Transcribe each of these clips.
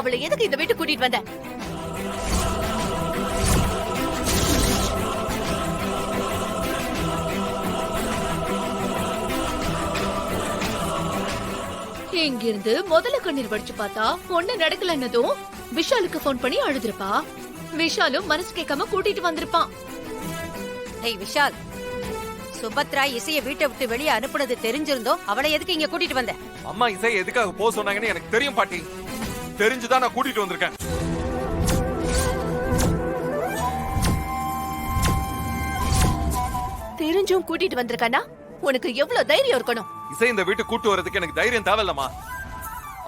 அவளை எதுக்கு இந்த வீட்டுக்கு கூட்டிட்டு வந்த? இங்கிருந்து முதல்ல கண்ணீர் வடிச்சு பார்த்தா பொண்ணு நடக்கலன்னதும் விஷாலுக்கு போன் பண்ணி அழுதுருப்பா. விஷாலும் மனசு கேட்காம கூட்டிட்டு வந்திருப்பான். டேய் விஷால், சுபத்ரா இசைய வீட்டை விட்டு வெளியே அனுப்புனது தெரிஞ்சிருந்தோ அவளை எதுக்கு இங்க கூட்டிட்டு வந்த? அம்மா இசை எதுக்காக போக சொன்னாங்கன்னு எனக்கு தெரியும் பாட்டி. தெரிஞ்சுதான் நான் கூட்டிட்டு வந்திருக்கேன். தெரிஞ்சும் கூட்டிட்டு வந்திருக்கானா? உனக்கு எவ்வளவு தைரியம் இருக்கணும்? இசை இந்த வீட்டு கூட்டு வரதுக்கு எனக்கு தைரியம் தேவையில்லம்மா.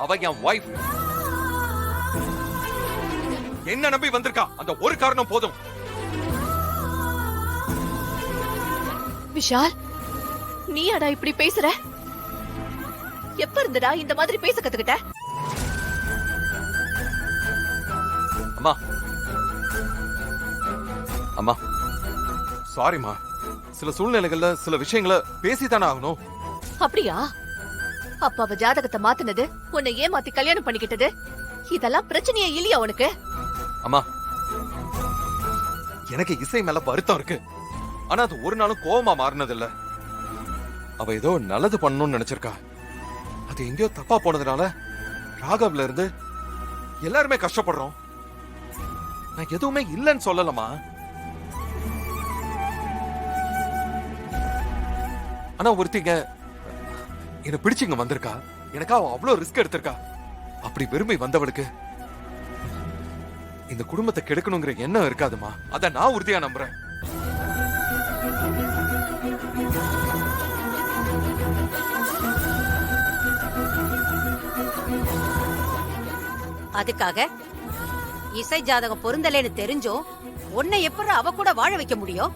அவ என் வைஃப். என்ன நம்பி வந்திருக்கா, அந்த ஒரு காரணம் போதும். விஷால், நீ அடா இப்படி பேசுற? எப்ப இருந்தடா இந்த மாதிரி பேச கத்துக்கிட்ட? அம்மா அம்மா சாரிம்மா. சில சூழ்நிலைகள்ல சில விஷயங்களை பேசித்தானே ஆகணும். அப்படியா? அப்ப அவ ஜாதகத்தை மாத்துனது, உன்னை ஏமாத்தி கல்யாணம் பண்ணிக்கிட்டது, இதெல்லாம் பிரச்சனையே இல்லையா உனக்கு? அம்மா, எனக்கு இசை மேல வருத்தம் இருக்கு. ஆனா அது ஒரு நாளும் கோவமா மாறினது இல்ல. அவ ஏதோ நல்லது பண்ணணும்னு நினைச்சிருக்கா. அது எங்கேயோ தப்பா போனதுனால ராகவ்ல இருந்து எல்லாருமே கஷ்டப்படுறோம். நான் எதுவுமே இல்லைன்னு சொல்லலமா. ஆனா ஒருத்திங்க என்ன பிடிச்சிங்க வந்திருக்கா. எனக்கா அவ்வளவு ரிஸ்க் எடுத்திருக்கா. அப்படி விரும்பி வந்தவளுக்கு இந்த குடும்பத்தை கெடுக்கணுங்கிற எண்ணம் இருக்காதுமா. அத நான் உறுதியா நம்புறேன். அதுக்காக இசை ஜாதகம் பொருந்தலேன்னு தெரிஞ்சும் உன்னை எப்படி அவ கூட வாழ வைக்க முடியும்?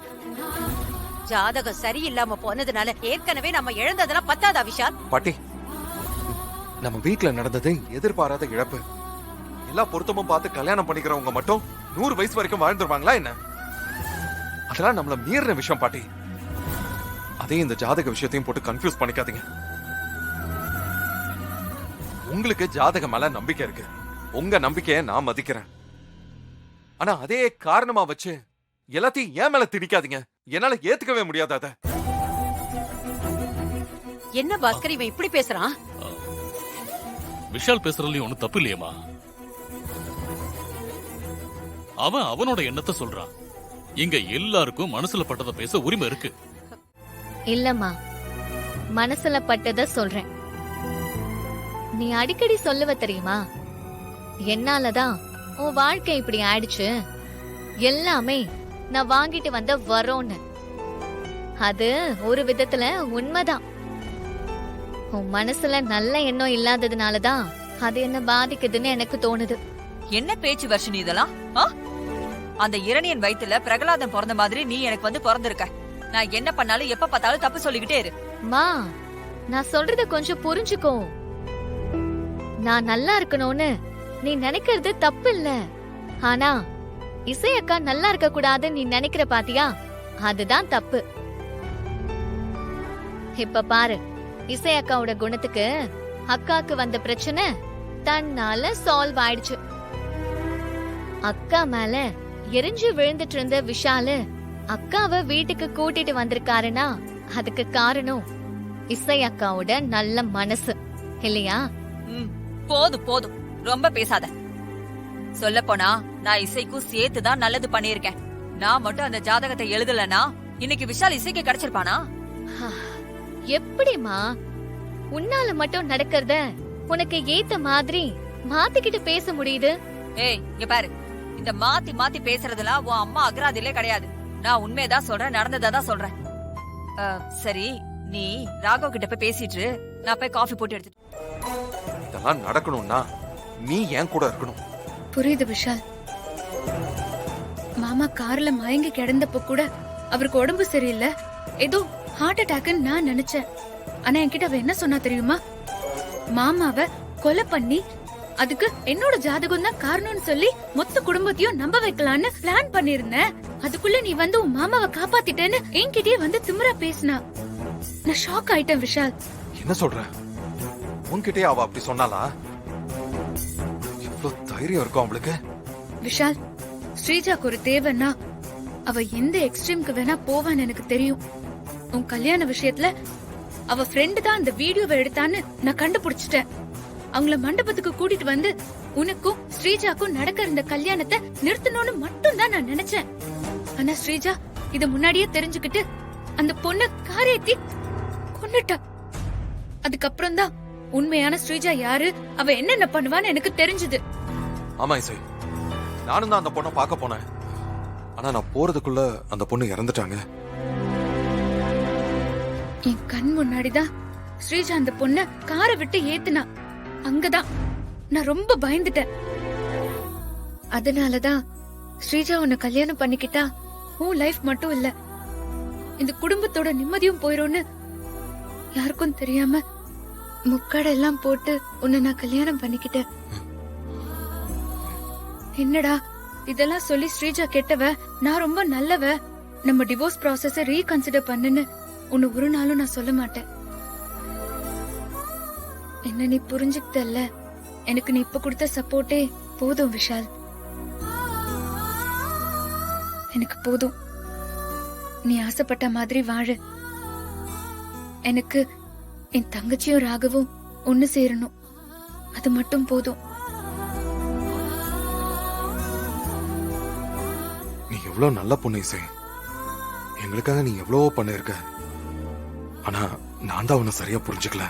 ஜாதகம் சரியில்லாம போனதுனால ஏற்கனவே நம்ம இழந்ததெல்லாம் பத்தாதா விஷால்? பாட்டி, நம்ம வீட்டுல நடந்தது எதிர்பாராத இழப்பு. எல்லா பொருத்தமும் பார்த்து கல்யாணம் பண்ணிக்கிறவங்க மட்டும் 100 வயசு வரைக்கும் வாழ்ந்துருவாங்களா என்ன? அதெல்லாம் நம்மள மீறின விஷயம் பாட்டி. அதே இந்த ஜாதக விஷயத்தையும் போட்டு கன்ஃபியூஸ் பண்ணிக்காதீங்க. உங்களுக்கு ஜாதகம் மேல நம்பிக்கை இருக்கு. உங்க நம்பிக்கையை நான் மதிக்கிறேன். ஆனா அதே காரணமா வச்சு எல்லாத்தையும் ஏன் மேல திணிக்காதீங்க. என்னால ஏத்துக்கவே முடியாது அத. என்ன பாஸ்கர் இவன் இப்படி பேசுறான்? விஷால் பேசுறதுலயும் ஒண்ணும் தப்பு இல்லையம்மா. அவன் அவனோட எண்ணத்தை சொல்றான். இங்க எல்லாருக்கும் மனசுல பட்டத பேச உரிமை இருக்கு. இல்லம்மா, மனசுல பட்டத சொல்றேன். நீ அடிக்கடி சொல்லுவ தெரியுமா, என்னாலதான் உன் வாழ்க்கை இப்படி ஆயிடுச்சு, எல்லாமே நான் வாங்கிட்டு வந்த வரோன்னு. அது ஒரு விதத்துல உண்மைதான். உன் மனசுல நல்ல எண்ணம் இல்லாததுனாலதான் அது என்ன பாதிக்குதுன்னு எனக்கு தோணுது. என்ன பேச்சு வர்ஷினி இதெல்லாம்? அந்த இரணியன் வயித்துல பிரகலாதன் பிறந்த மாதிரி நீ எனக்கு வந்து பிறந்திருக்க. நான் என்ன பண்ணாலும் எப்ப பார்த்தாலும் தப்பு சொல்லிக்கிட்டே இரு. மா, நான் சொல்றத கொஞ்சம் புரிஞ்சுக்கோ. நான் நல்லா இருக்கணும்னு நீ நினைக்கிறது தப்பு இல்ல. ஆனா இசை அக்கா நல்லா இருக்க கூடாதுன்னு நீ நினைக்கிற பாத்தியா, அதுதான் தப்பு. இப்ப பாரு, இசை அக்காவோட குணத்துக்கு அக்காக்கு வந்த பிரச்சனை தன்னால சால்வ் ஆயிடுச்சு. அக்கா மேல எரிஞ்சு விழுந்துட்டு இருந்த விஷாலு அக்காவை வீட்டுக்கு கூட்டிட்டு வந்திருக்காருன்னா அதுக்கு காரணம் இசை அக்காவோட நல்ல மனசு இல்லையா? போதும் போதும், ரொம்ப பேசாத. சொல்ல போனா நான் இசைக்கும் சேர்த்துதான் நல்லது பண்ணிருக்கேன். நான் மட்டும் அந்த ஜாதகத்தை எழுதலனா இன்னைக்கு விஷால் இசைக்கு கிடைச்சிருப்பானா? எப்படிமா உன்னால மட்டும் நடக்கிறத உனக்கு ஏத்த மாதிரி மாத்திக்கிட்டு பேச முடியுது? ஏய் இங்க பாரு, இந்த மாத்தி மாத்தி பேசுறதுலாம் உன் அம்மா அகராதிலே கிடையாது. நான் உண்மையதான் சொல்றேன், நடந்ததான் சொல்றேன். சரி, நீ ராகவ் கிட்ட போய் பேசிட்டு நான் போய் காஃபி போட்டு எடுத்துட்டு. இதெல்லாம் நடக்கணும்னா நீ ஏன் கூட இருக்கணும். புரியுது விஷால். மாமா கார்ல மயங்கி கிடந்தப்ப கூட அவருக்கு உடம்பு சரியில்லை, ஏதோ ஹார்ட் அட்டாக்னு நான் நினைச்சேன். ஆனா என்கிட்ட அவ என்ன சொன்னா தெரியுமா, மாமாவை கொலை பண்ணி அதுக்கு என்னோட ஜாதகம் தான் காரணம்னு சொல்லி மொத்த குடும்பத்தையும் நம்ப வைக்கலான்னு பிளான் பண்ணிருந்தேன். அதுக்குள்ள நீ வந்து உன் மாமாவை காப்பாத்திட்டேன்னு என்கிட்டயே வந்து திமிரா பேசினா. நான் ஷாக் ஆயிட்டேன் விஷால். என்ன சொல்ற? உன்கிட்டயே அவ அப்படி சொன்னாலா? தைரியம் இருக்கும் அவளுக்கு? விஷால், ஸ்ரீஜாக்கு ஒரு தேவைன்னா அவ எந்த எக்ஸ்ட்ரீம்க்கு வேணா போவான்னு எனக்கு தெரியும். உன் கல்யாண விஷயத்துல அவ ஃப்ரெண்டு தான் அந்த வீடியோவை எடுத்தான்னு நான் கண்டுபிடிச்சிட்டேன். அவங்கள மண்டபத்துக்கு கூட்டிட்டு வந்து உனக்கும் ஸ்ரீஜாக்கும் நடக்க இருந்த கல்யாணத்தை நிறுத்தணும்னு மட்டும் தான் நான் நினைச்சேன். ஆனா ஸ்ரீஜா இத முன்னாடியே தெரிஞ்சுக்கிட்டு அந்த பொண்ண காரேத்தி கொன்னுட்டா. அதுக்கப்புறம் தான் உண்மையான ஸ்ரீஜா யாரு, அவ என்னென்ன பண்ணுவான்னு எனக்கு தெரிஞ்சது. ஆமா இசை, நானும் தான் அந்த பொண்ணை பார்க்க போனேன். ஆனா நான் போறதுக்குள்ள அந்த பொண்ணு இறந்துட்டாங்க. என் கண் முன்னாடிதான் ஸ்ரீஜா அந்த பொண்ண காரை விட்டு ஏத்துனா. அங்கதான் நான் ரொம்ப பயந்துட்டேன். அதனாலதான் ஸ்ரீஜா உன்னை கல்யாணம் பண்ணிக்கிட்டா உன் லைஃப் மட்டும் இல்ல, இந்த குடும்பத்தோட நிம்மதியும் போயிரும்னு யாருக்கும் தெரியாம முக்காட எல்லாம் போட்டு உன்னை நான் கல்யாணம் பண்ணிக்கிட்டேன். என்னடா இதெல்லாம் சொல்லி ஸ்ரீஜா கெட்டவ, நான் ரொம்ப நல்லவ, நம்ம டிவோர்ஸ் ப்ராசஸ ரீகன்சிடர் பண்ணுன்னு உன்னை ஒரு நாளும் நான் சொல்ல மாட்டேன். என்ன நீ புரிஞ்சுக்கிட்டல்ல, எனக்கு நீ இப்ப கொடுத்த சப்போர்ட்டே போதும் விஷால். எனக்கு போதும். நீ ஆசைப்பட்ட மாதிரி வாழு. எனக்கு என் தங்கச்சியும் ராகவும் ஒண்ணு சேரணும், அது மட்டும் போதும். நீ எவ்வளவு நல்ல பொண்ணு இசை. எங்களுக்காக நீ எவ்வளவோ பண்ணிருக்க. ஆனா நான் தான் உன்னை சரியா புரிஞ்சுக்கல.